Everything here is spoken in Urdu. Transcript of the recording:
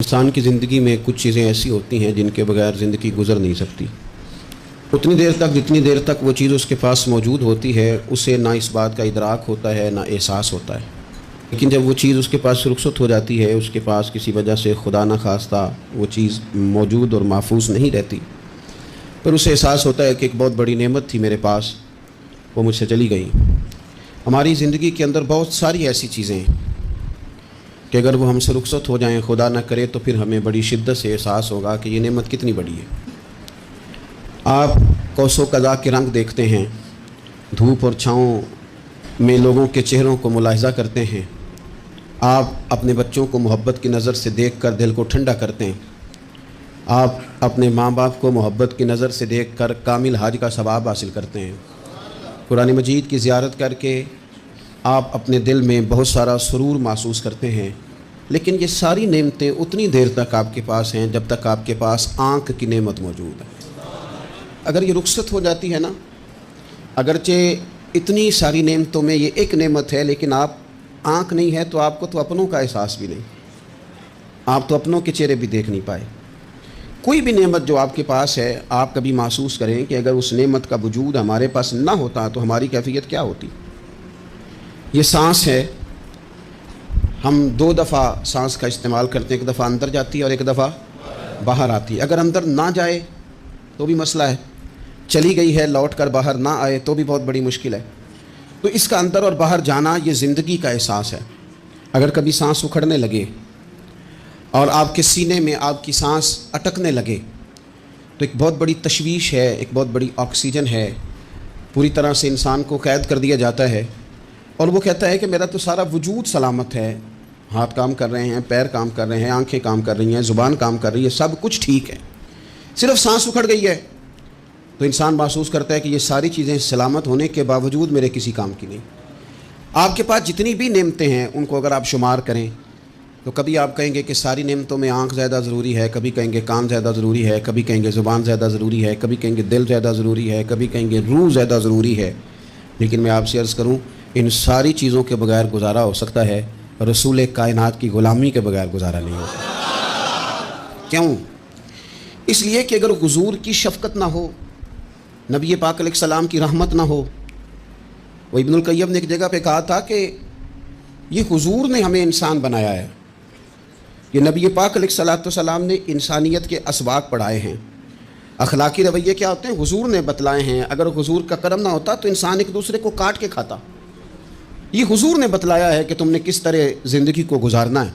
انسان کی زندگی میں کچھ چیزیں ایسی ہوتی ہیں جن کے بغیر زندگی گزر نہیں سکتی۔ اتنی دیر تک جتنی دیر تک وہ چیز اس کے پاس موجود ہوتی ہے اسے نہ اس بات کا ادراک ہوتا ہے نہ احساس ہوتا ہے، لیکن جب وہ چیز اس کے پاس رخصت ہو جاتی ہے، اس کے پاس کسی وجہ سے خدا نہ خواستہ وہ چیز موجود اور محفوظ نہیں رہتی، پھر اسے احساس ہوتا ہے کہ ایک بہت بڑی نعمت تھی میرے پاس، وہ مجھ سے چلی گئی۔ ہماری زندگی کے اندر بہت ساری ایسی چیزیں ہیں کہ اگر وہ ہم سے رخصت ہو جائیں، خدا نہ کرے، تو پھر ہمیں بڑی شدت سے احساس ہوگا کہ یہ نعمت کتنی بڑی ہے۔ آپ کوس و قزح کے رنگ دیکھتے ہیں، دھوپ اور چھاؤں میں لوگوں کے چہروں کو ملاحظہ کرتے ہیں، آپ اپنے بچوں کو محبت کی نظر سے دیکھ کر دل کو ٹھنڈا کرتے ہیں، آپ اپنے ماں باپ کو محبت کی نظر سے دیکھ کر کامل حج کا ثواب حاصل کرتے ہیں، قرآن مجید کی زیارت کر کے آپ اپنے دل میں بہت سارا سرور محسوس کرتے ہیں، لیکن یہ ساری نعمتیں اتنی دیر تک آپ کے پاس ہیں جب تک آپ کے پاس آنکھ کی نعمت موجود ہے۔ اگر یہ رخصت ہو جاتی ہے نا، اگرچہ اتنی ساری نعمتوں میں یہ ایک نعمت ہے، لیکن آپ آنکھ نہیں ہے تو آپ کو تو اپنوں کا احساس بھی نہیں، آپ تو اپنوں کے چہرے بھی دیکھ نہیں پائے۔ کوئی بھی نعمت جو آپ کے پاس ہے، آپ کبھی محسوس کریں کہ اگر اس نعمت کا وجود ہمارے پاس نہ ہوتا تو ہماری کیفیت کیا ہوتی۔ یہ سانس ہے، ہم دو دفعہ سانس کا استعمال کرتے ہیں، ایک دفعہ اندر جاتی ہے اور ایک دفعہ باہر آتی ہے۔ اگر اندر نہ جائے تو بھی مسئلہ ہے، چلی گئی ہے لوٹ کر باہر نہ آئے تو بھی بہت بڑی مشکل ہے۔ تو اس کا اندر اور باہر جانا یہ زندگی کا احساس ہے۔ اگر کبھی سانس اکھڑنے لگے اور آپ کے سینے میں آپ کی سانس اٹکنے لگے تو ایک بہت بڑی تشویش ہے، ایک بہت بڑی آکسیجن ہے، پوری طرح سے انسان کو قید کر دیا جاتا ہے، اور وہ کہتا ہے کہ میرا تو سارا وجود سلامت ہے، ہاتھ کام کر رہے ہیں، پیر کام کر رہے ہیں، آنکھیں کام کر رہی ہیں، زبان کام کر رہی ہے، سب کچھ ٹھیک ہے، صرف سانس اکھڑ گئی ہے۔ تو انسان محسوس کرتا ہے کہ یہ ساری چیزیں سلامت ہونے کے باوجود میرے کسی کام کی نہیں۔ آپ کے پاس جتنی بھی نعمتیں ہیں ان کو اگر آپ شمار کریں تو کبھی آپ کہیں گے کہ ساری نعمتوں میں آنکھ زیادہ ضروری ہے، کبھی کہیں گے کان زیادہ ضروری ہے، کبھی کہیں گے زبان زیادہ ضروری ہے، کبھی کہیں گے دل زیادہ ضروری ہے، کبھی کہیں گے روح زیادہ ضروری ہے، لیکن میں آپ سے عرض کروں ان ساری چیزوں کے بغیر گزارا ہو سکتا ہے، رسول کائنات کی غلامی کے بغیر گزارا نہیں ہوتا۔ کیوں؟ اس لیے کہ اگر حضور کی شفقت نہ ہو، نبی پاک علیہ السلام کی رحمت نہ ہو، وہ ابن القیم نے ایک جگہ پہ کہا تھا کہ یہ حضور نے ہمیں انسان بنایا ہے، یہ نبی پاک علیہ السلام نے انسانیت کے اسباق پڑھائے ہیں، اخلاقی رویے کیا ہوتے ہیں حضور نے بتلائے ہیں، اگر حضور کا کرم نہ ہوتا تو انسان ایک دوسرے کو کاٹ کے کھاتا۔ یہ حضور نے بتلایا ہے کہ تم نے کس طرح زندگی کو گزارنا ہے۔